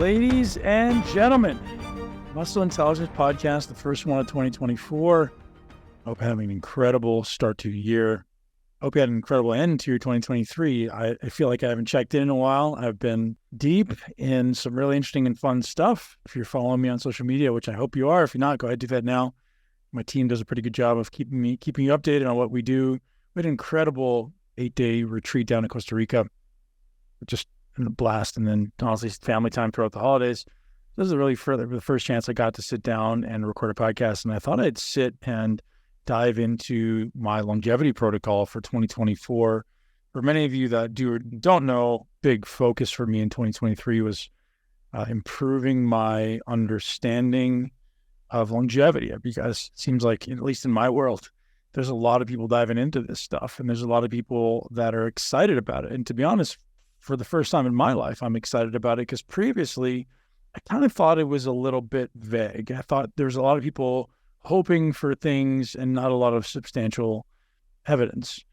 Ladies and gentlemen, Muscle Intelligence Podcast, the first one of 2024. Hope you're having an incredible start to the year. Hope you had an incredible end to your 2023. I feel like I haven't checked in a while. I've been deep in some really interesting and fun stuff. If you're following me on social media, which I hope you are, if you're not, go ahead and do that now. My team does a pretty good job of keeping you updated on what we do. We had an incredible 8-day retreat down in Costa Rica. Just a blast, and then honestly family time throughout the holidays. This is really the first chance I got to sit down and record a podcast, and I thought I'd sit and dive into my longevity protocol for 2024. For many of you that do or don't know, big focus for me in 2023 was improving my understanding of longevity, because it seems like, at least in my world, there's a lot of people diving into this stuff, and there's a lot of people that are excited about it. And to be honest, for the first time in my life, I'm excited about it, because previously I kind of thought it was a little bit vague. I thought there's a lot of people hoping for things and not a lot of substantial evidence.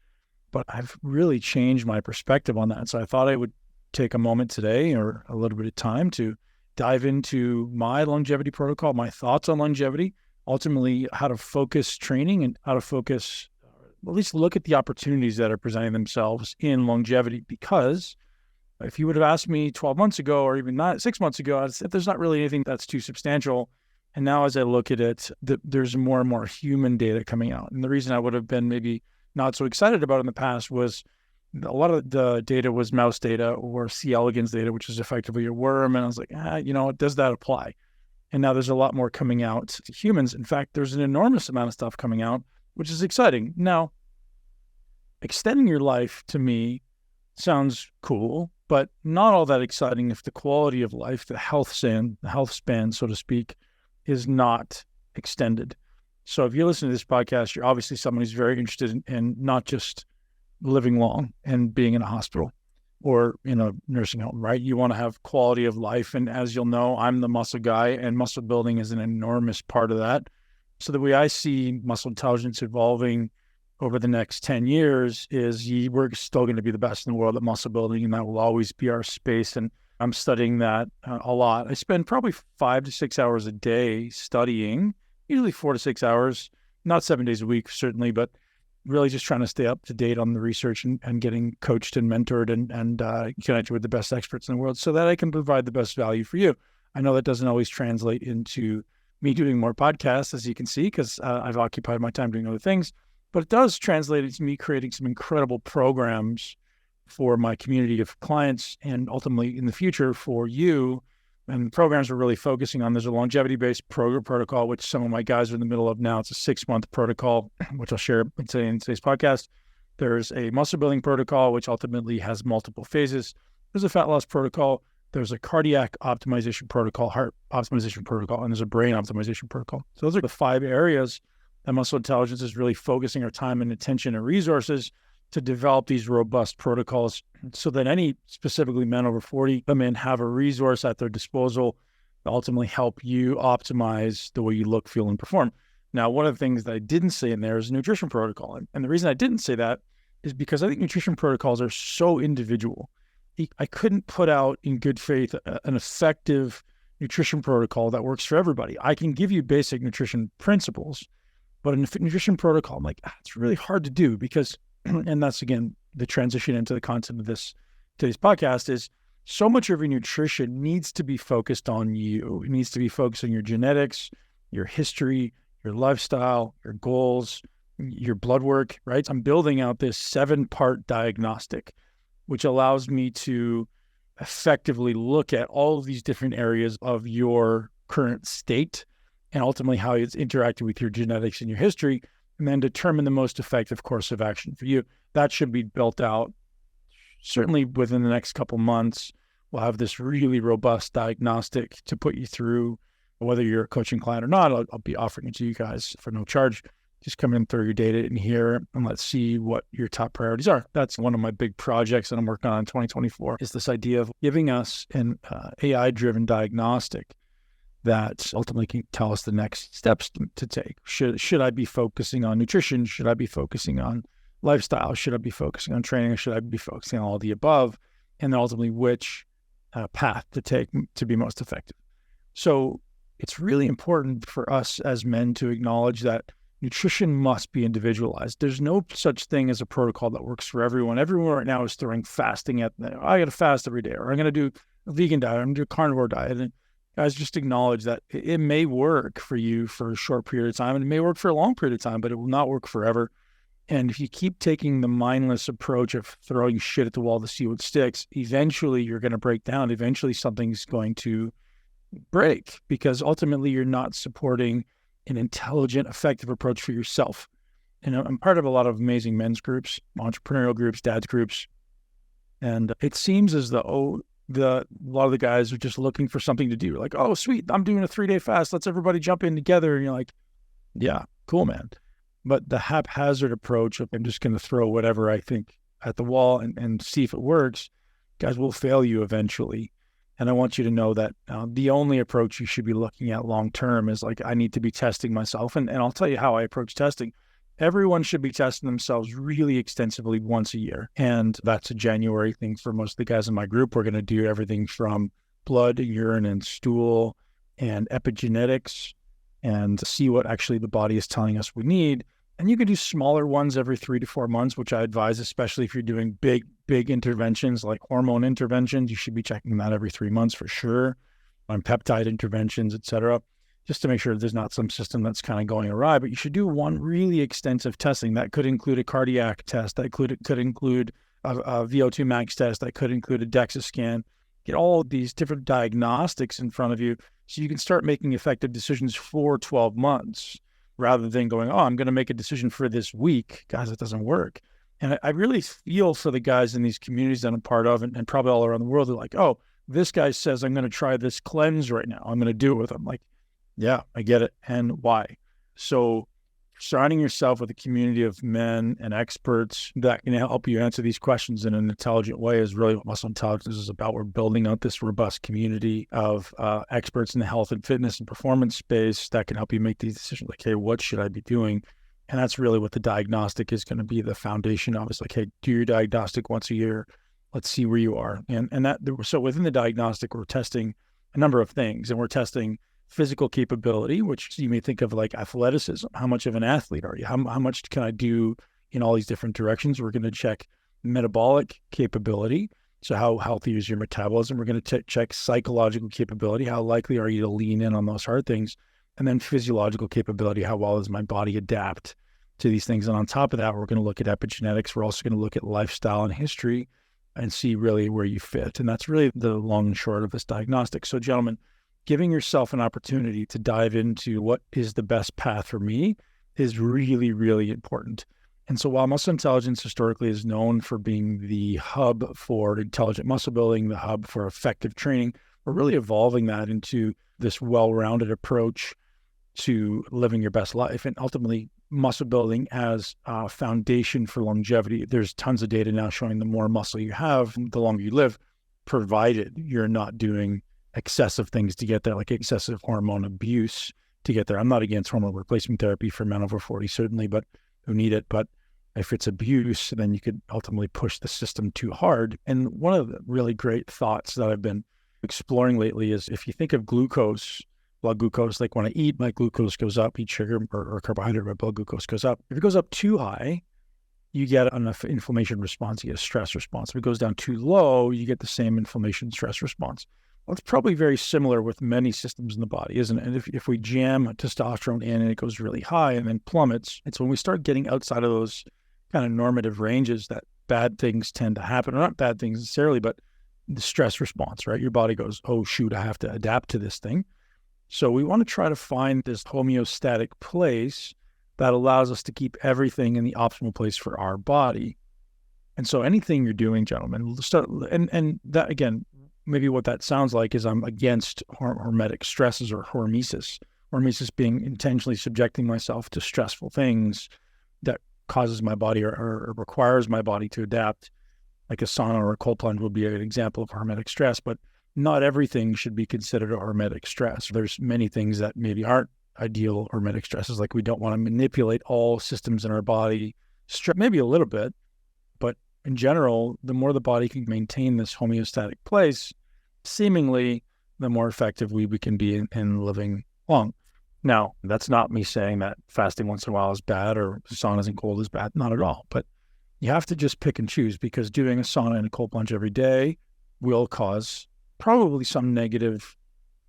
But I've really changed my perspective on that. So I thought I would take a moment today, or a little bit of time, to dive into my longevity protocol, my thoughts on longevity, ultimately how to focus training and how to focus, at least look at the opportunities that are presenting themselves in longevity. Because if you would have asked me 12 months ago, or even not 6 months ago, I'd said there's not really anything that's too substantial. And now as I look at it, there's more and more human data coming out. And the reason I would have been maybe not so excited about it in the past was a lot of the data was mouse data or C. elegans data, which is effectively a worm. And I was like, does that apply? And now there's a lot more coming out to humans. In fact, there's an enormous amount of stuff coming out, which is exciting. Now, extending your life to me sounds cool, but not all that exciting if the quality of life, the health span, so to speak, is not extended. So if you listen to this podcast, you're obviously someone who's very interested in not just living long and being in a hospital or in a nursing home, right? You want to have quality of life. And as you'll know, I'm the muscle guy, and muscle building is an enormous part of that. So the way I see muscle intelligence evolving over the next 10 years is we're still going to be the best in the world at muscle building, and that will always be our space. And I'm studying that a lot. I spend probably 5 to 6 hours a day studying, usually 4 to 6 hours, not 7 days a week, certainly, but really just trying to stay up to date on the research and getting coached and mentored and connected with the best experts in the world so that I can provide the best value for you. I know that doesn't always translate into me doing more podcasts, as you can see, because I've occupied my time doing other things. But it does translate into me creating some incredible programs for my community of clients, and ultimately in the future for you. And the programs we're really focusing on, there's a longevity-based protocol, which some of my guys are in the middle of now. It's a 6-month protocol, which I'll share in today's podcast. There's a muscle building protocol, which ultimately has multiple phases. There's a fat loss protocol. There's a cardiac optimization protocol, heart optimization protocol, and there's a brain optimization protocol. So those are the 5 areas that muscle intelligence is really focusing our time and attention and resources to develop these robust protocols so that any, specifically men over 40, come in, have a resource at their disposal to ultimately help you optimize the way you look, feel, and perform. Now, one of the things that I didn't say in there is a nutrition protocol. And the reason I didn't say that is because I think nutrition protocols are so individual. I couldn't put out in good faith an effective nutrition protocol that works for everybody. I can give you basic nutrition principles, but a nutrition protocol, I'm like, it's really hard to do because, and that's, again, the transition into the content of today's podcast, is so much of your nutrition needs to be focused on you. It needs to be focused on your genetics, your history, your lifestyle, your goals, your blood work, right? I'm building out this 7-part diagnostic, which allows me to effectively look at all of these different areas of your current state and ultimately how it's interacting with your genetics and your history, and then determine the most effective course of action for you. That should be built out certainly within the next couple months. We'll have this really robust diagnostic to put you through, whether you're a coaching client or not. I'll be offering it to you guys for no charge. Just come in and throw your data in here and let's see what your top priorities are. That's one of my big projects that I'm working on in 2024, is this idea of giving us an AI-driven diagnostic that ultimately can tell us the next steps to take. Should I be focusing on nutrition? Should I be focusing on lifestyle? Should I be focusing on training? Or should I be focusing on all the above? And then ultimately, which path to take to be most effective. So it's really important for us as men to acknowledge that nutrition must be individualized. There's no such thing as a protocol that works for everyone. Everyone right now is throwing fasting at them. I got to fast every day, or I'm going to do a vegan diet, I'm going to do a carnivore diet. And guys, just acknowledge that it may work for you for a short period of time, and it may work for a long period of time, but it will not work forever. And if you keep taking the mindless approach of throwing shit at the wall to see what sticks, eventually you're going to break down. Eventually something's going to break, because ultimately you're not supporting an intelligent, effective approach for yourself. And I'm part of a lot of amazing men's groups, entrepreneurial groups, dads groups. And it seems as though a lot of the guys are just looking for something to do. Like, oh, sweet, I'm doing a 3-day fast. Let's everybody jump in together. And you're like, yeah, cool, man. But the haphazard approach of I'm just going to throw whatever I think at the wall and see if it works, guys, will fail you eventually. And I want you to know that the only approach you should be looking at long-term is like, I need to be testing myself. And I'll tell you how I approach testing. Everyone should be testing themselves really extensively once a year. And that's a January thing for most of the guys in my group. We're going to do everything from blood, urine, and stool and epigenetics and see what actually the body is telling us we need. And you can do smaller ones every 3 to 4 months, which I advise, especially if you're doing big interventions like hormone interventions. You should be checking that every 3 months for sure, on peptide interventions, et cetera, just to make sure there's not some system that's kind of going awry. But you should do one really extensive testing. That could include a cardiac test. That could include a VO2 max test. That could include a DEXA scan. Get all of these different diagnostics in front of you so you can start making effective decisions for 12 months. Rather than going, oh, I'm going to make a decision for this week. Guys, it doesn't work. And I really feel for the guys in these communities that I'm part of and probably all around the world. They're like, oh, this guy says I'm going to try this cleanse right now. I'm going to do it with him. Like, yeah, I get it. And why? So surrounding yourself with a community of men and experts that can help you answer these questions in an intelligent way is really what Muscle Intelligence is about. We're building out this robust community of experts in the health and fitness and performance space that can help you make these decisions. Like, hey, what should I be doing? And that's really what the diagnostic is going to be the foundation of. It's like, hey, do your diagnostic once a year. Let's see where you are. So within the diagnostic, we're testing a number of things, and we're testing physical capability, which you may think of like athleticism. How much of an athlete are you? How much can I do in all these different directions? We're going to check metabolic capability. So how healthy is your metabolism? We're going to check psychological capability. How likely are you to lean in on those hard things? And then physiological capability. How well does my body adapt to these things? And on top of that, we're going to look at epigenetics. We're also going to look at lifestyle and history and see really where you fit. And that's really the long and short of this diagnostic. So gentlemen, giving yourself an opportunity to dive into what is the best path for me is really, really important. And so while Muscle Intelligence historically is known for being the hub for intelligent muscle building, the hub for effective training, we're really evolving that into this well-rounded approach to living your best life and ultimately muscle building as a foundation for longevity. There's tons of data now showing the more muscle you have, the longer you live, provided you're not doing excessive things to get there, like excessive hormone abuse to get there. I'm not against hormone replacement therapy for men over 40, certainly, but who need it. But if it's abuse, then you could ultimately push the system too hard. And one of the really great thoughts that I've been exploring lately is if you think of glucose, blood glucose, like when I eat, my glucose goes up, eat sugar or carbohydrate, my blood glucose goes up. If it goes up too high, you get an inflammation response, you get a stress response. If it goes down too low, you get the same inflammation stress response. Well, it's probably very similar with many systems in the body, isn't it? And if we jam testosterone in and it goes really high and then plummets, it's when we start getting outside of those kind of normative ranges that bad things tend to happen, or not bad things necessarily, but the stress response, right? Your body goes, oh, shoot, I have to adapt to this thing. So we want to try to find this homeostatic place that allows us to keep everything in the optimal place for our body. And so anything you're doing, gentlemen, and that again, maybe what that sounds like is I'm against hormetic stresses or hormesis. Hormesis being intentionally subjecting myself to stressful things that causes my body or requires my body to adapt. Like a sauna or a cold plunge would be an example of hormetic stress, but not everything should be considered a hormetic stress. There's many things that maybe aren't ideal hormetic stresses, like we don't want to manipulate all systems in our body, maybe a little bit, but in general, the more the body can maintain this homeostatic place, seemingly the more effective we can be in living long. Now, that's not me saying that fasting once in a while is bad or saunas and cold is bad. Not at all. But you have to just pick and choose, because doing a sauna and a cold plunge every day will cause probably some negative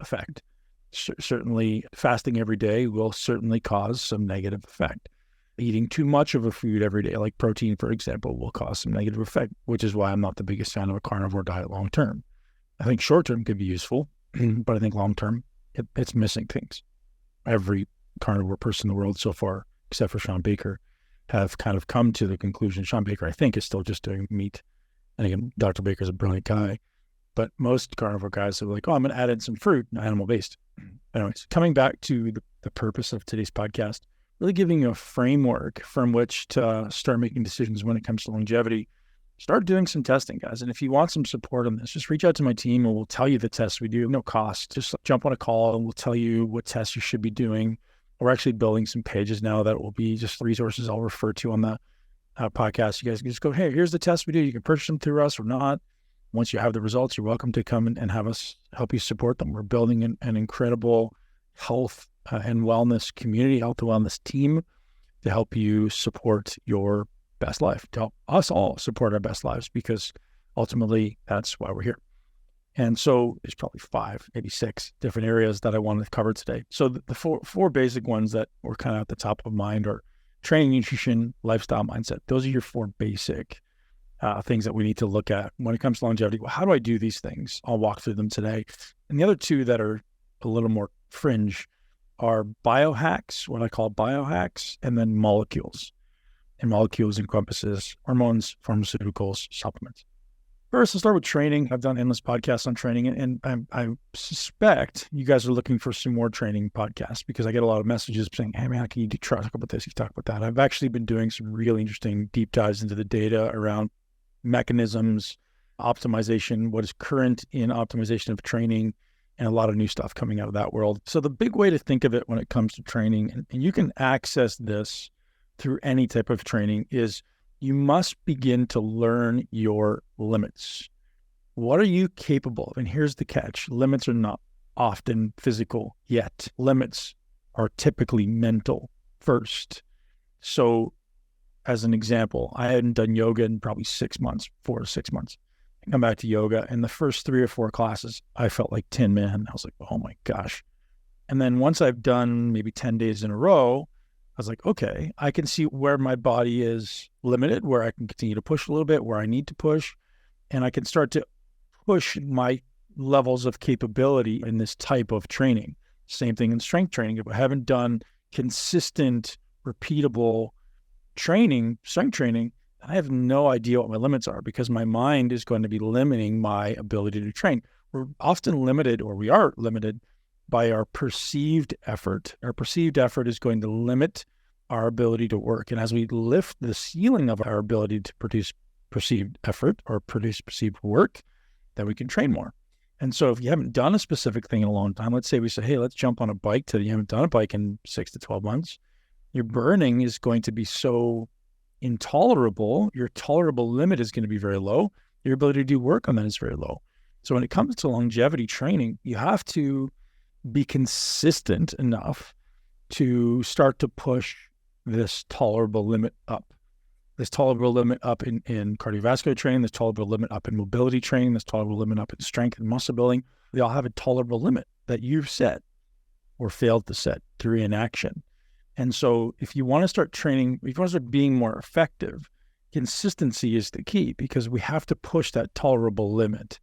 effect. Certainly, fasting every day will certainly cause some negative effect. Eating too much of a food every day, like protein, for example, will cause some negative effect, which is why I'm not the biggest fan of a carnivore diet long term. I think short term could be useful, but I think long term, it's missing things. Every carnivore person in the world so far, except for Sean Baker, have kind of come to the conclusion. Sean Baker, I think, is still just doing meat. And again, Dr. Baker's a brilliant guy. But most carnivore guys are like, oh, I'm going to add in some fruit, animal-based. Anyways, coming back to the purpose of today's podcast, really giving you a framework from which to start making decisions when it comes to longevity. Start doing some testing, guys. And if you want some support on this, just reach out to my team and we'll tell you the tests we do. No cost. Just jump on a call and we'll tell you what tests you should be doing. We're actually building some pages now that will be just resources I'll refer to on the podcast. You guys can just go, hey, here's the tests we do. You can purchase them through us or not. Once you have the results, you're welcome to come and have us help you support them. We're building an incredible health and wellness community, health and wellness team to help you support your best life, to help us all support our best lives, because ultimately that's why we're here. And so there's probably 5, maybe 6 different areas that I wanted to cover today. So the four basic ones that were kind of at the top of mind are training, nutrition, lifestyle, mindset. Those are your 4 basic things that we need to look at when it comes to longevity. Well, how do I do these things? I'll walk through them today. And the other 2 that are a little more fringe are biohacks, what I call biohacks, and then molecules. And molecules encompasses hormones, pharmaceuticals, supplements. First, I'll start with training. I've done endless podcasts on training, and I suspect you guys are looking for some more training podcasts, because I get a lot of messages saying, hey man, can you talk about this? You talk about that. I've actually been doing some really interesting deep dives into the data around mechanisms, optimization, what is current in optimization of training, and a lot of new stuff coming out of that world. So the big way to think of it when it comes to training, and you can access this through any type of training, is you must begin to learn your limits. What are you capable of? And here's the catch. Limits are not often physical yet. Limits are typically mental first. So as an example, I hadn't done yoga in probably 6 months, 4 to 6 months. I come back to yoga, and the first 3 or 4 classes, I felt like Tin Man. I was like, oh my gosh. And then once I've done maybe 10 days in a row, I was like, okay, I can see where my body is limited, where I can continue to push a little bit, where I need to push, and I can start to push my levels of capability in this type of training. Same thing in strength training. If I haven't done consistent, repeatable training, strength training, I have no idea what my limits are, because my mind is going to be limiting my ability to train. We're often limited, or we are limited, by our perceived effort. Our perceived effort is going to limit our ability to work. And as we lift the ceiling of our ability to produce perceived effort or produce perceived work, then we can train more. And so if you haven't done a specific thing in a long time, let's say we say, hey, let's jump on a bike today. You haven't done a bike in 6 to 12 months. Your burning is going to be so intolerable. Your tolerable limit is going to be very low. Your ability to do work on that is very low. So when it comes to longevity training, you have to be consistent enough to start to push this tolerable limit up. This tolerable limit up in cardiovascular training, this tolerable limit up in mobility training, this tolerable limit up in strength and muscle building. They all have a tolerable limit that you've set or failed to set through inaction. And so if you want to start training, if you want to start being more effective, consistency is the key, because we have to push that tolerable limit.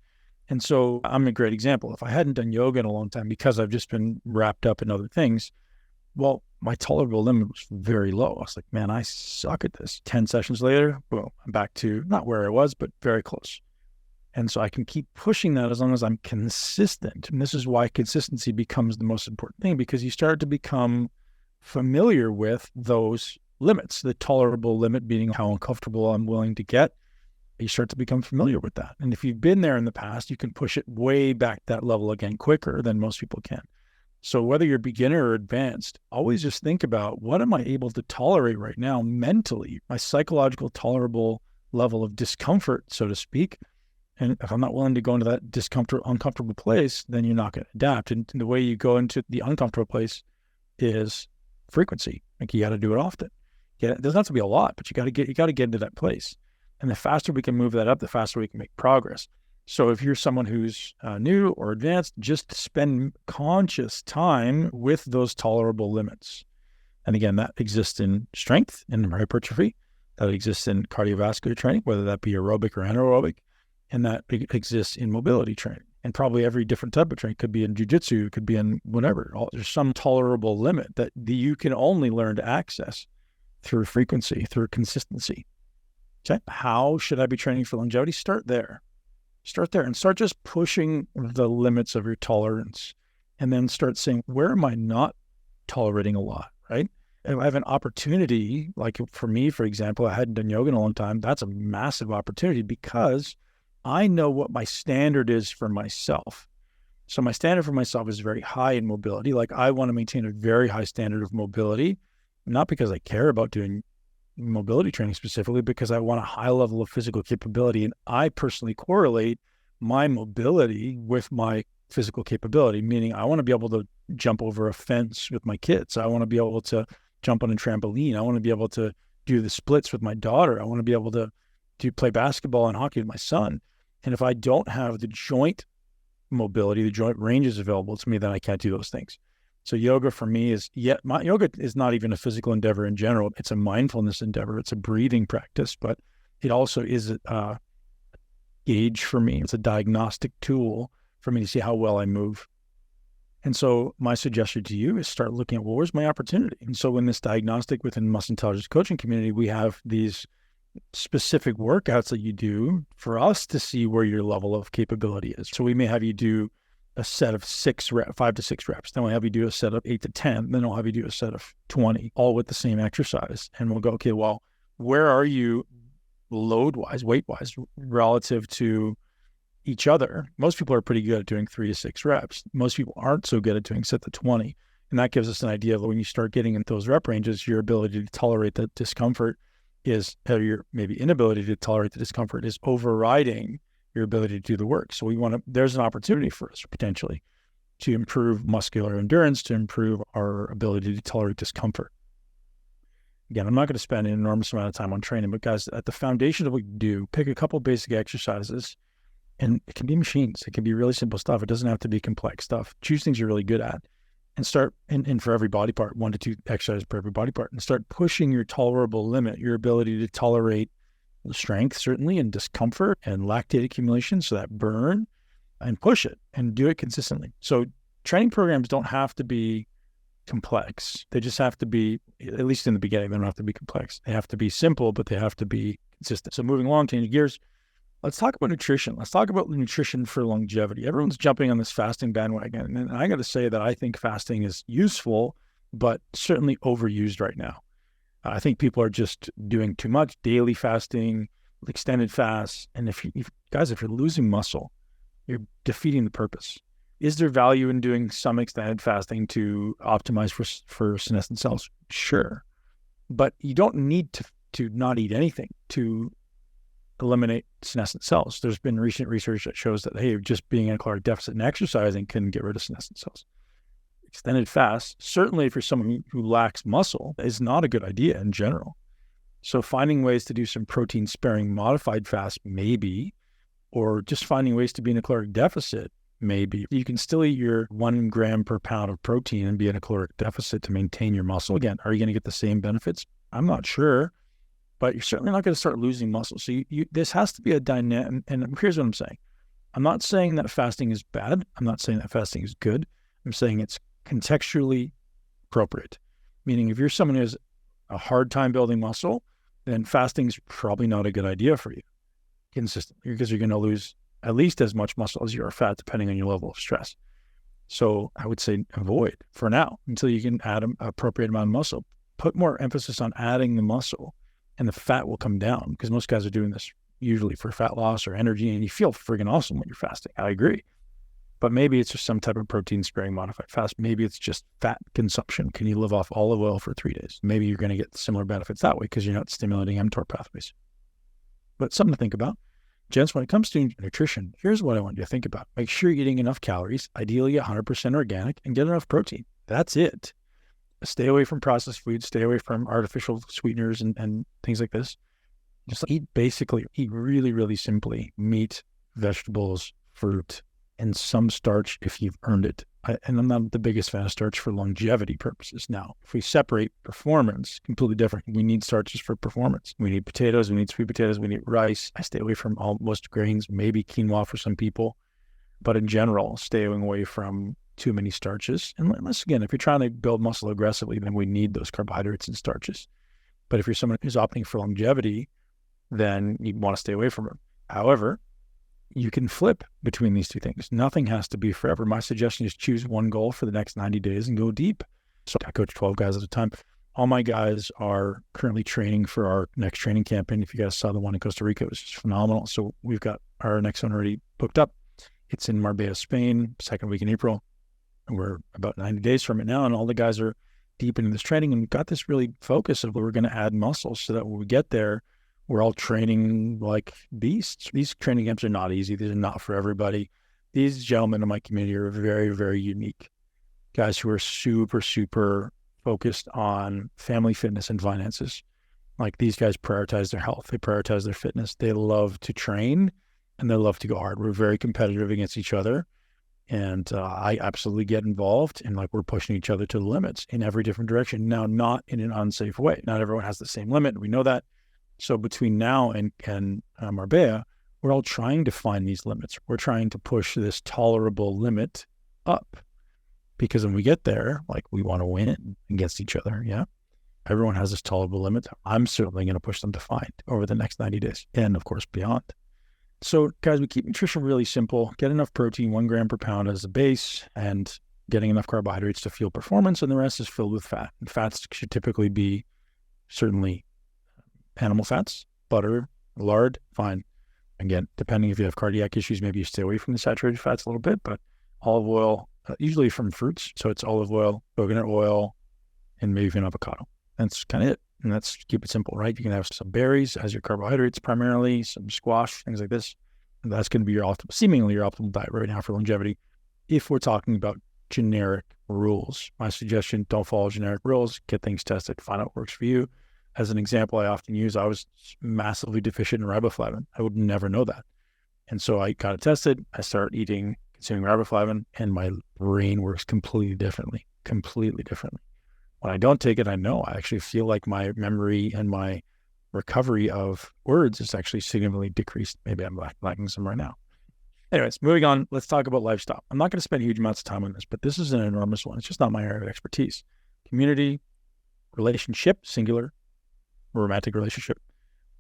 And so I'm a great example. If I hadn't done yoga in a long time because I've just been wrapped up in other things, well, my tolerable limit was very low. I was like, man, I suck at this. 10 sessions later, boom, I'm back to not where I was, but very close. And so I can keep pushing that as long as I'm consistent. And this is why consistency becomes the most important thing, because you start to become familiar with those limits, the tolerable limit being how uncomfortable I'm willing to get. You start to become familiar with that. And if you've been there in the past, you can push it way back that level again quicker than most people can. So whether you're beginner or advanced, always just think about, what am I able to tolerate right now mentally, my psychological tolerable level of discomfort, so to speak, And if I'm not willing to go into that uncomfortable place, then you're not going to adapt. And the way you go into the uncomfortable place is frequency. Like you got to do it often. It doesn't have to be a lot, but you got to get into that place. And the faster we can move that up, the faster we can make progress. So if you're someone who's new or advanced, just spend conscious time with those tolerable limits. And again, that exists in strength and hypertrophy. That exists in cardiovascular training, whether that be aerobic or anaerobic. And that exists in mobility training. And probably every different type of training could be in jiu-jitsu, could be in whatever. There's some tolerable limit that you can only learn to access through frequency, through consistency. Okay. How should I be training for longevity? Start there. Start there and start just pushing the limits of your tolerance. And then start saying, where am I not tolerating a lot, right? If I have an opportunity, like for me, for example, I hadn't done yoga in a long time. That's a massive opportunity because I know what my standard is for myself. So my standard for myself is very high in mobility. Like I want to maintain a very high standard of mobility, not because I care about doing mobility training specifically, because I want a high level of physical capability. And I personally correlate my mobility with my physical capability, meaning I want to be able to jump over a fence with my kids. I want to be able to jump on a trampoline. I want to be able to do the splits with my daughter. I want to be able to play basketball and hockey with my son. And if I don't have the joint mobility, the joint ranges available to me, then I can't do those things. So yoga for me yoga is not even a physical endeavor in general. It's a mindfulness endeavor. It's a breathing practice, but it also is a gauge for me. It's a diagnostic tool for me to see how well I move. And so my suggestion to you is start looking at, well, where's my opportunity? And so in this diagnostic within muscle intelligence coaching community, we have these specific workouts that you do for us to see where your level of capability is. So we may have you do a set of 5 to 6 reps. Then we'll have you do a set of 8 to 10. Then we'll have you do a set of 20, all with the same exercise. And we'll go, okay, well, where are you load-wise, weight-wise, relative to each other? Most people are pretty good at doing 3 to 6 reps. Most people aren't so good at doing set to 20. And that gives us an idea of when you start getting into those rep ranges, your ability to tolerate that discomfort or your maybe inability to tolerate the discomfort is overriding your ability to do the work. So there's an opportunity for us potentially to improve muscular endurance, to improve our ability to tolerate discomfort. Again, I'm not going to spend an enormous amount of time on training, but guys, at the foundation of what you do, pick a couple basic exercises, and it can be machines. It can be really simple stuff. It doesn't have to be complex stuff. Choose things you're really good at and start, and for every body part, 1 to 2 exercises per every body part, and start pushing your tolerable limit, your ability to tolerate strength, certainly, and discomfort and lactate accumulation, so that burn, and push it and do it consistently. So training programs don't have to be complex. They just have to be, at least in the beginning, they don't have to be complex. They have to be simple, but they have to be consistent. So moving along, changing gears, let's talk about nutrition. Let's talk about nutrition for longevity. Everyone's jumping on this fasting bandwagon. And I got to say that I think fasting is useful, but certainly overused right now. I think people are just doing too much daily fasting, extended fasts. And if you're losing muscle, you're defeating the purpose. Is there value in doing some extended fasting to optimize for senescent cells? Sure. But you don't need to not eat anything to eliminate senescent cells. There's been recent research that shows that, hey, just being in a caloric deficit and exercising can get rid of senescent cells. Extended fast, certainly if you're someone who lacks muscle, is not a good idea in general. So finding ways to do some protein sparing modified fast, maybe, or just finding ways to be in a caloric deficit, maybe. You can still eat your 1 gram per pound of protein and be in a caloric deficit to maintain your muscle. Again, are you going to get the same benefits? I'm not sure, but you're certainly not going to start losing muscle. So this has to be a dynamic, and here's what I'm saying. I'm not saying that fasting is bad. I'm not saying that fasting is good. I'm saying it's contextually appropriate. Meaning if you're someone who has a hard time building muscle, then fasting is probably not a good idea for you consistently, because you're going to lose at least as much muscle as you are fat, depending on your level of stress. So I would say avoid for now until you can add an appropriate amount of muscle. Put more emphasis on adding the muscle, and the fat will come down, because most guys are doing this usually for fat loss or energy, and you feel friggin' awesome when you're fasting. I agree. But maybe it's just some type of protein sparing modified fast. Maybe it's just fat consumption. Can you live off olive oil for 3 days? Maybe you're going to get similar benefits that way because you're not stimulating mTOR pathways. But something to think about. Gents, when it comes to nutrition, here's what I want you to think about. Make sure you're eating enough calories, ideally 100% organic, and get enough protein. That's it. Stay away from processed food, stay away from artificial sweeteners and things like this. Just eat really, really simply: meat, vegetables, fruit, and some starch if you've earned it. And I'm not the biggest fan of starch for longevity purposes. Now, if we separate performance, completely different. We need starches for performance. We need potatoes, we need sweet potatoes, we need rice. I stay away from most grains, maybe quinoa for some people. But in general, staying away from too many starches. Unless, again, if you're trying to build muscle aggressively, then we need those carbohydrates and starches. But if you're someone who's opting for longevity, then you'd want to stay away from it. However, you can flip between these two things. Nothing has to be forever. My suggestion is choose one goal for the next 90 days and go deep. So I coach 12 guys at a time. All my guys are currently training for our next training campaign. If you guys saw the one in Costa Rica, it was just phenomenal. So we've got our next one already booked up. It's in Marbella, Spain, second week in April. And we're about 90 days from it now. And all the guys are deep into this training and got this really focus of we're going to add muscle so that when we get there, we're all training like beasts. These training camps are not easy. These are not for everybody. These gentlemen in my community are very, very unique. Guys who are super, super focused on family fitness and finances. Like, these guys prioritize their health. They prioritize their fitness. They love to train and they love to go hard. We're very competitive against each other. And I absolutely get involved, and like, we're pushing each other to the limits in every different direction. Now, not in an unsafe way. Not everyone has the same limit. We know that. So between now and Marbella, we're all trying to find these limits. We're trying to push this tolerable limit up, because when we get there, like, we want to win against each other. Yeah. Everyone has this tolerable limit. I'm certainly going to push them to find over the next 90 days and, of course, beyond. So, guys, we keep nutrition really simple. Get enough protein, 1 gram per pound as a base, and getting enough carbohydrates to fuel performance, and the rest is filled with fat. And fats should typically be certainly animal fats, butter, lard, fine. Again, depending if you have cardiac issues, maybe you stay away from the saturated fats a little bit, but olive oil, usually from fruits. So it's olive oil, coconut oil, and maybe even avocado. That's kind of it. And that's, keep it simple, right? You can have some berries as your carbohydrates primarily, some squash, things like this. And that's going to be your seemingly your optimal diet right now for longevity. If we're talking about generic rules, my suggestion, don't follow generic rules, get things tested, find out what works for you. As an example, I often use, I was massively deficient in riboflavin. I would never know that. And so I got it tested. I started consuming riboflavin, and my brain works completely differently. When I don't take it, I actually feel like my memory and my recovery of words is actually significantly decreased. Maybe I'm lacking some right now. Anyways, moving on, let's talk about lifestyle. I'm not going to spend huge amounts of time on this, but this is an enormous one. It's just not my area of expertise. Community, relationship, singular, romantic relationship,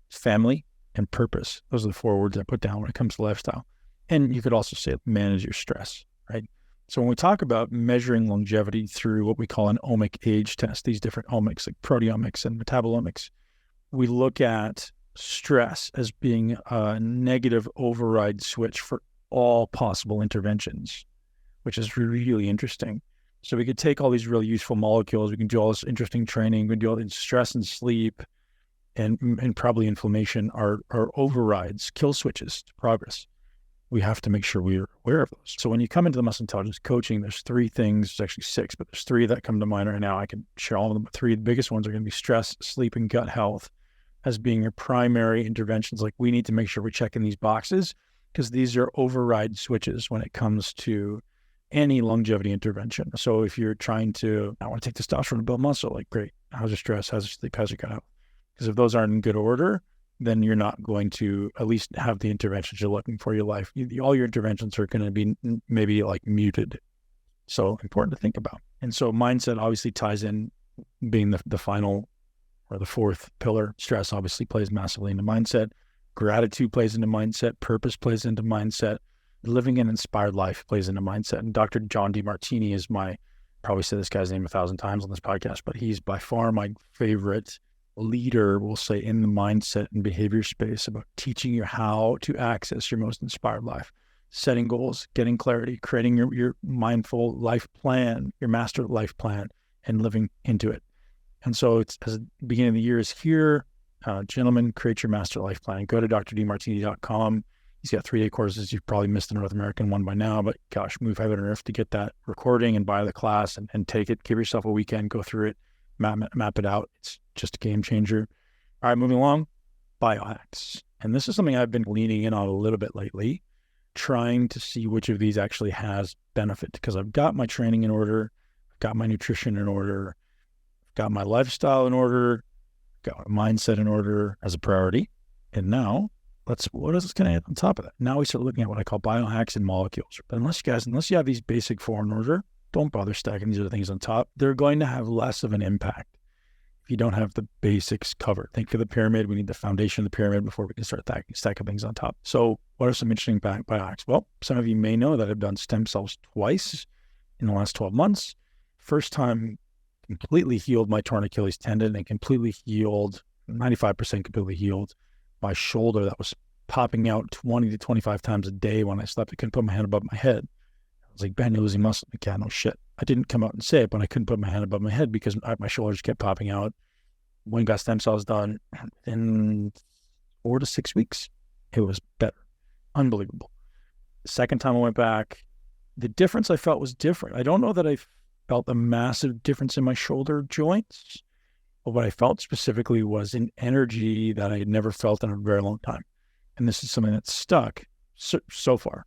family, and purpose. Those are the 4 words I put down when it comes to lifestyle. And you could also say manage your stress, right? So when we talk about measuring longevity through what we call an omic age test, these different omics like proteomics and metabolomics, we look at stress as being a negative override switch for all possible interventions, which is really interesting. So we could take all these really useful molecules, we can do all this interesting training, we can do all this stress and sleep, and probably inflammation are overrides, kill switches to progress. We have to make sure we're aware of those. So when you come into the muscle intelligence coaching, there's 3 things, there's actually 6, but there's 3 that come to mind right now. I can share all of them, but 3 of the biggest ones are going to be stress, sleep, and gut health as being your primary interventions. Like, we need to make sure we're checking these boxes, because these are override switches when it comes to any longevity intervention. So if you're trying to, I want to take testosterone to build muscle, like, great. How's your stress? How's your sleep? How's your gut health? Because if those aren't in good order, then you're not going to at least have the interventions you're looking for in your life. All your interventions are going to be maybe like muted. So important to think about. And so mindset obviously ties in, being the final or the 4th pillar. Stress obviously plays massively into mindset. Gratitude plays into mindset. Purpose plays into mindset. Living an inspired life plays into mindset. And Dr. John Demartini is probably said this guy's name 1,000 times on this podcast, but he's by far my favorite leader, we'll say, in the mindset and behavior space, about teaching you how to access your most inspired life, setting goals, getting clarity, creating your mindful life plan, your master life plan, and living into it. And so it's, as the beginning of the year is here, gentlemen, create your master life plan. Go to drdemartini.com. He's got 3-day courses. You've probably missed the North American one by now, but gosh, move heaven and earth to get that recording and buy the class and take it. Give yourself a weekend, go through it, map it out. It's just a game changer. All right, moving along, biohacks. And this is something I've been leaning in on a little bit lately, trying to see which of these actually has benefit, because I've got my training in order, I've got my nutrition in order, I've got my lifestyle in order, got my mindset in order as a priority. And now what else can I add on top of that? Now we start looking at what I call biohacks and molecules. But unless you have these basic 4 in order, don't bother stacking these other things on top. They're going to have less of an impact if you don't have the basics covered. Think of the pyramid. We need the foundation of the pyramid before we can start stacking things on top. So what are some interesting biohacks? Well, some of you may know that I've done stem cells twice in the last 12 months. First time completely healed my torn Achilles tendon and completely healed, 95% completely healed my shoulder that was popping out 20 to 25 times a day when I slept. I couldn't put my hand above my head. I was like, Ben, you're losing muscle. Like, yeah, no shit. I didn't come out and say it, but I couldn't put my hand above my head because my shoulders kept popping out. When got stem cells done in 4 to 6 weeks, it was better. Unbelievable. The second time I went back, the difference I felt was different. I don't know that I felt a massive difference in my shoulder joints, but what I felt specifically was an energy that I had never felt in a very long time. And this is something that's stuck so far.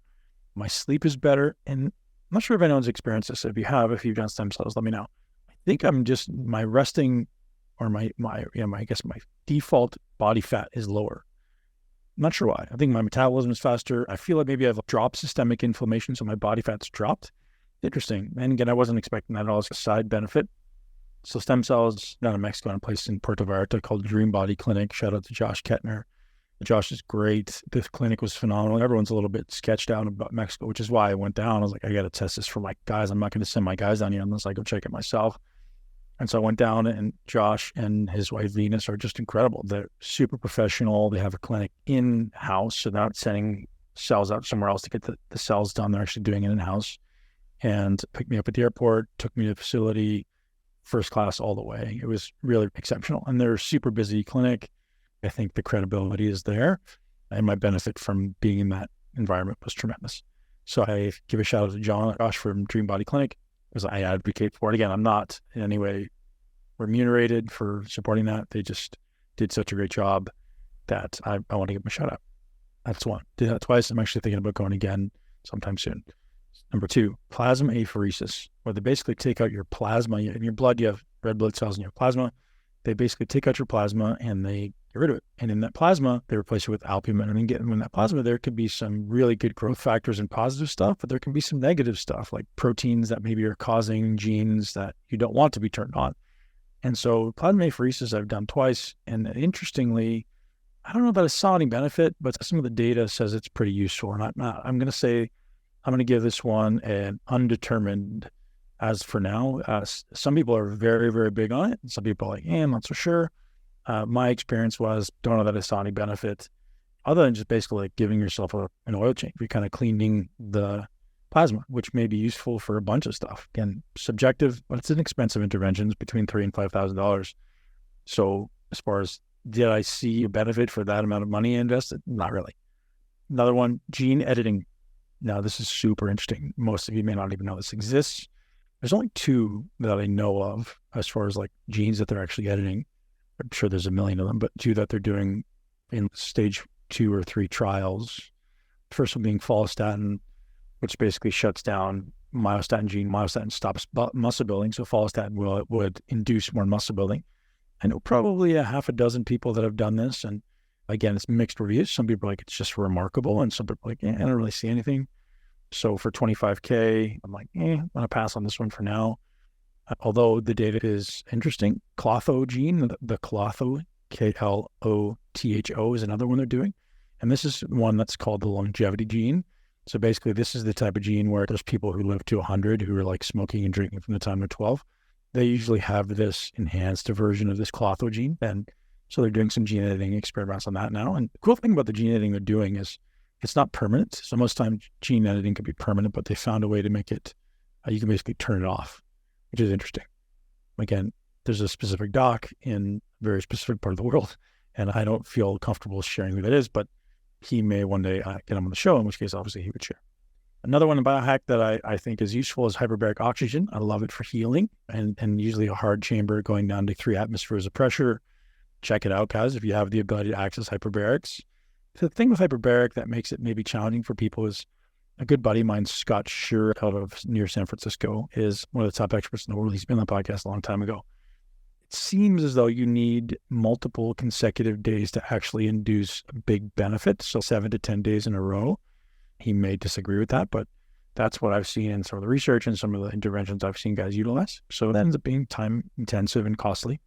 My sleep is better. And I'm not sure if anyone's experienced this. If you've done stem cells, let me know. I think I'm just, my resting or my default body fat is lower. I'm not sure why. I think my metabolism is faster. I feel like maybe I've dropped systemic inflammation, so my body fat's dropped. Interesting. And again, I wasn't expecting that at all as a side benefit. So stem cells down in Mexico, in a place in Puerto Vallarta called Dream Body Clinic. Shout out to Josh Kettner. Josh is great. This clinic was phenomenal. Everyone's a little bit sketched out about Mexico, which is why I went down. I was like, I got to test this for my guys. I'm not going to send my guys down here unless I go check it myself. And so I went down, and Josh and his wife Venus are just incredible. They're super professional. They have a clinic in-house, so they're not sending cells out somewhere else to get the cells done. They're actually doing it in-house. And picked me up at the airport, took me to the facility, first class all the way. It was really exceptional. And they're a super busy clinic. I think the credibility is there, and my benefit from being in that environment was tremendous. So I give a shout out to Josh from Dream Body Clinic, because I advocate for it. Again, I'm not in any way remunerated for supporting that. They just did such a great job that I want to give them a shout out. That's one. Did that twice. I'm actually thinking about going again sometime soon. Number 2, plasma apheresis, where they basically take out your plasma. In your blood, you have red blood cells in your plasma. They basically take out your plasma and they get rid of it. And in that plasma, they replace it with albumin. And then in that plasma, there could be some really good growth factors and positive stuff, but there can be some negative stuff, like proteins that maybe are causing genes that you don't want to be turned on. And so plasma apheresis I've done twice. And interestingly, I don't know that I saw any benefit, but some of the data says it's pretty useful. And I'm going to give this one an undetermined as for now. Some people are very, very big on it. Some people are like, I'm not so sure. My experience was, don't know that I saw any benefit other than just basically like giving yourself an oil change. You're kind of cleaning the plasma, which may be useful for a bunch of stuff. Again, subjective, but it's an expensive intervention. It's between $3,000 and $5,000. So as far as did I see a benefit for that amount of money invested? Not really. Another one, gene editing. Now, this is super interesting. Most of you may not even know this exists. There's only 2 that I know of as far as like genes that they're actually editing. I'm sure there's a million of them, but 2 that they're doing in stage 2 or 3 trials. First one being follistatin, which basically shuts down myostatin gene. Myostatin stops muscle building, so follistatin would induce more muscle building. I know probably a half a dozen people that have done this, and again, it's mixed reviews. Some people are like, it's just remarkable, and some people are like, I don't really see anything. So for $25K, I'm like, I'm going to pass on this one for now. Although the data is interesting. Klotho gene, the Klotho, Klotho is another one they're doing. And this is one that's called the longevity gene. So basically, this is the type of gene where there's people who live to 100 who are like smoking and drinking from the time they're 12. They usually have this enhanced version of this Klotho gene. And so they're doing some gene editing experiments on that now. And the cool thing about the gene editing they're doing is it's not permanent. So most times gene editing could be permanent, but they found a way to make it, you can basically turn it off, which is interesting. Again, there's a specific doc in a very specific part of the world, and I don't feel comfortable sharing who that is, but he may one day get him on the show, in which case, obviously, he would share. Another one in biohack that I think is useful is hyperbaric oxygen. I love it for healing and usually a hard chamber going down to 3 atmospheres of pressure. Check it out, guys, if you have the ability to access hyperbarics. The thing with hyperbaric that makes it maybe challenging for people is a good buddy of mine, Scott Schur, out of near San Francisco, is one of the top experts in the world. He's been on the podcast a long time ago. It seems as though you need multiple consecutive days to actually induce a big benefit. So 7 to 10 days in a row. He may disagree with that, but that's what I've seen in some of the research and some of the interventions I've seen guys utilize. So it ends up being time intensive and costly.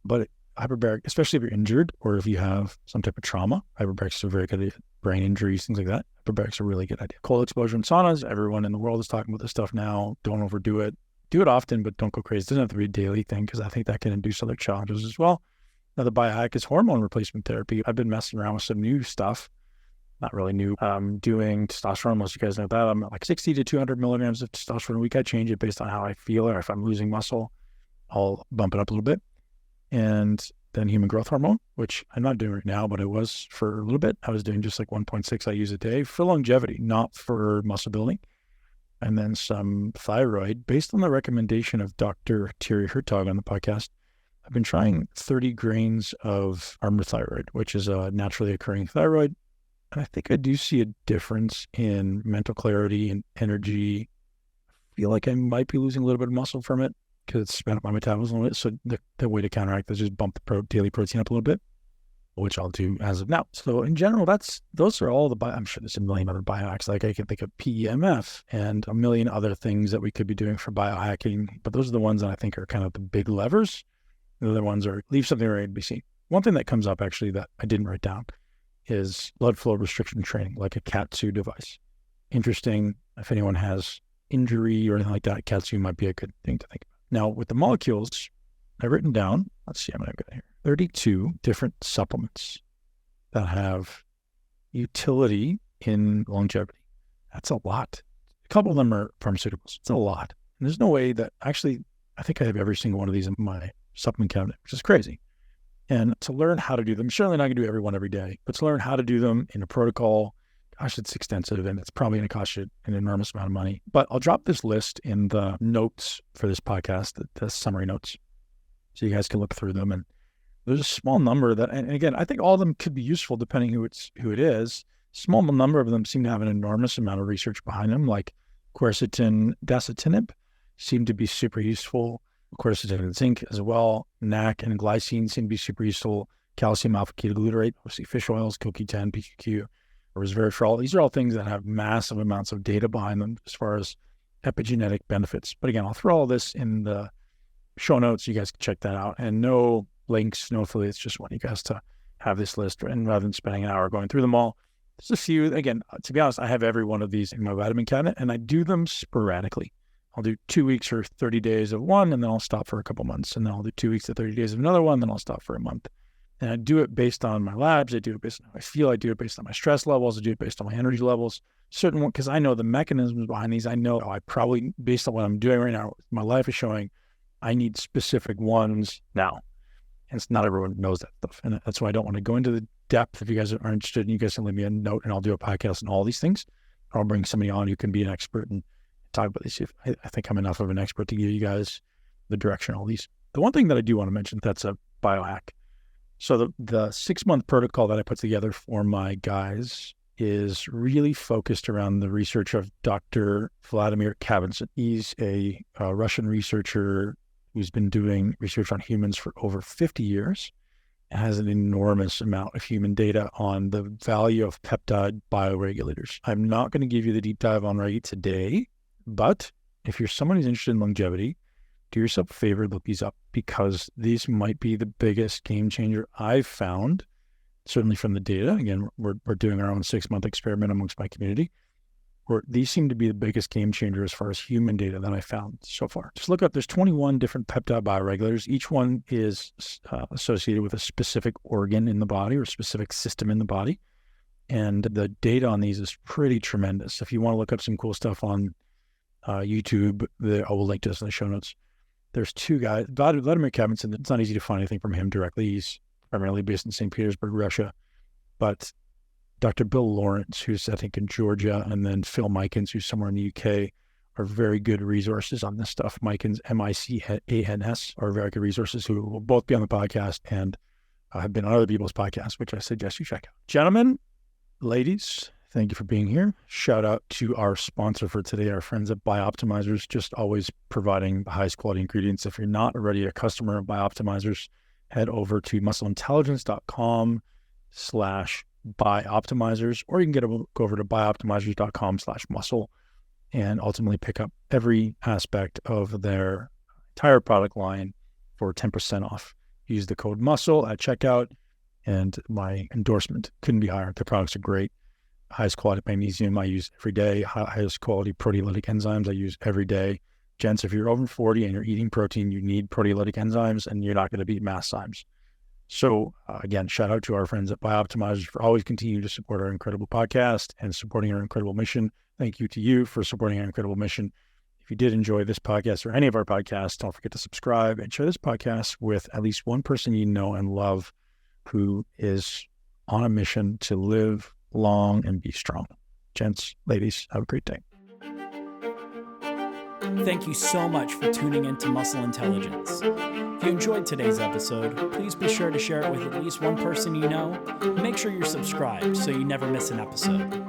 But hyperbaric, especially if you're injured or if you have some type of trauma, hyperbarics are very good at brain injuries, things like that. Hyperbarics are a really good idea. Cold exposure and saunas, everyone in the world is talking about this stuff now. Don't overdo it. Do it often, but don't go crazy. It doesn't have to be a daily thing because I think that can induce other challenges as well. Another biohack is hormone replacement therapy. I've been messing around with some new stuff. Not really new. Doing testosterone. Most of you guys know that. I'm at like 60 to 200 milligrams of testosterone a week. I change it based on how I feel, or if I'm losing muscle, I'll bump it up a little bit. And then human growth hormone, which I'm not doing right now, but I was for a little bit. I was doing just like 1.6 I use a day for longevity, not for muscle building. And then some thyroid, based on the recommendation of Dr. Thierry Hertog on the podcast. I've been trying 30 grains of armored thyroid, which is a naturally occurring thyroid. And I think I do see a difference in mental clarity and energy. I feel like I might be losing a little bit of muscle from it because it's sped up my metabolism a little bit. So the way to counteract this is just bump the daily protein up a little bit, which I'll do as of now. So in general, those are all I'm sure there's a million other biohacks. Like I can think of PEMF and a million other things that we could be doing for biohacking, but those are the ones that I think are kind of the big levers. The other ones are leave something ready to be seen. One thing that comes up actually that I didn't write down is blood flow restriction training, like a KAT2 device. Interesting. If anyone has injury or anything like that, KAT2 might be a good thing to think about. Now, with the molecules, I've written down, let's see, I'm going to go here, 32 different supplements that have utility in longevity. That's a lot. A couple of them are pharmaceuticals. It's a lot. And there's no way that actually, I think I have every single one of these in my supplement cabinet, which is crazy. And to learn how to do them, certainly not going to do every one every day, but to learn how to do them in a protocol, gosh, it's extensive and it's probably going to cost you an enormous amount of money. But I'll drop this list in the notes for this podcast, the summary notes, so you guys can look through them. And there's a small number that, and again, I think all of them could be useful depending who it is. Small number of them seem to have an enormous amount of research behind them, like quercetin, dasatinib seem to be super useful. Quercetin and zinc as well. NAC and glycine seem to be super useful. Calcium alpha ketoglutarate, obviously fish oils, CoQ10, PQQ, or resveratrol. These are all things that have massive amounts of data behind them as far as epigenetic benefits. But again, I'll throw all this in the show notes. You guys can check that out. And no links, no affiliates, just want you guys to have this list. And rather than spending an hour going through them all, there's a few. Again, to be honest, I have every one of these in my vitamin cabinet and I do them sporadically. I'll do 2 weeks or 30 days of one, and then I'll stop for a couple months. And then I'll do 2 weeks to 30 days of another one, then I'll stop for a month. And I do it based on my labs. I do it based on how I feel. I do it based on my stress levels. I do it based on my energy levels. Certain one, because I know the mechanisms behind these. I know I probably, based on what I'm doing right now, my life is showing I need specific ones now. And it's not everyone knows that stuff. And that's why I don't want to go into the depth. If you guys are interested, you guys can leave me a note and I'll do a podcast on all these things. Or I'll bring somebody on who can be an expert and talk about this. I think I'm enough of an expert to give you guys the direction on all these. The one thing that I do want to mention that's a biohack. So the 6-month protocol that I put together for my guys is really focused around the research of Dr. Vladimir Kavinson. He's a Russian researcher who's been doing research on humans for over 50 years and has an enormous amount of human data on the value of peptide bioregulators. I'm not going to give you the deep dive on Regi today, but if you're someone who's interested in longevity, do yourself a favor, look these up, because these might be the biggest game changer I've found, certainly from the data. Again, we're doing our own 6-month experiment amongst my community, where these seem to be the biggest game changer as far as human data that I found so far. Just look up, there's 21 different peptide bioregulators. Each one is associated with a specific organ in the body or a specific system in the body. And the data on these is pretty tremendous. If you want to look up some cool stuff on YouTube, I will link to this in the show notes. There's 2 guys, Vladimir Kavinson. It's not easy to find anything from him directly. He's primarily based in St. Petersburg, Russia. But Dr. Bill Lawrence, who's I think in Georgia, and then Phil Mikens, who's somewhere in the UK, are very good resources on this stuff. Mikens, M-I-C-A-N-S, are very good resources who will both be on the podcast and have been on other people's podcasts, which I suggest you check out. Gentlemen, ladies, thank you for being here. Shout out to our sponsor for today, our friends at Bioptimizers, just always providing the highest quality ingredients. If you're not already a customer of Bioptimizers, head over to muscleintelligence.com/Bioptimizers, or you can go over to bioptimizers.com/muscle and ultimately pick up every aspect of their entire product line for 10% off. Use the code MUSCLE at checkout, and my endorsement couldn't be higher. The products are great. Highest quality magnesium I use every day. Highest quality proteolytic enzymes I use every day. Gents, if you're over 40 and you're eating protein, you need proteolytic enzymes, and you're not going to beat mast cymes. So again, shout out to our friends at Bioptimizers for always continuing to support our incredible podcast and supporting our incredible mission. Thank you to you for supporting our incredible mission. If you did enjoy this podcast or any of our podcasts, don't forget to subscribe and share this podcast with at least one person you know and love who is on a mission to live long and be strong. Gents, ladies, have a great day. Thank you so much for tuning into Muscle Intelligence. If you enjoyed today's episode, please be sure to share it with at least one person you know. Make sure you're subscribed so you never miss an episode.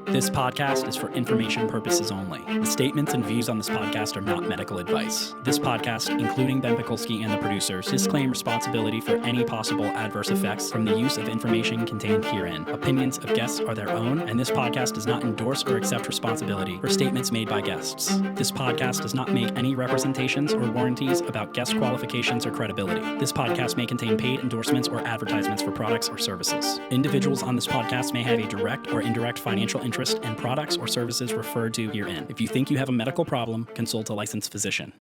This podcast is for information purposes only. The statements and views on this podcast are not medical advice. This podcast, including Ben Pakulski and the producers, disclaim responsibility for any possible adverse effects from the use of information contained herein. Opinions of guests are their own, and this podcast does not endorse or accept responsibility for statements made by guests. This podcast does not make any representations or warranties about guest qualifications or credibility. This podcast may contain paid endorsements or advertisements for products or services. Individuals on this podcast may have a direct or indirect financial interest in products or services referred to herein. If you think you have a medical problem, consult a licensed physician.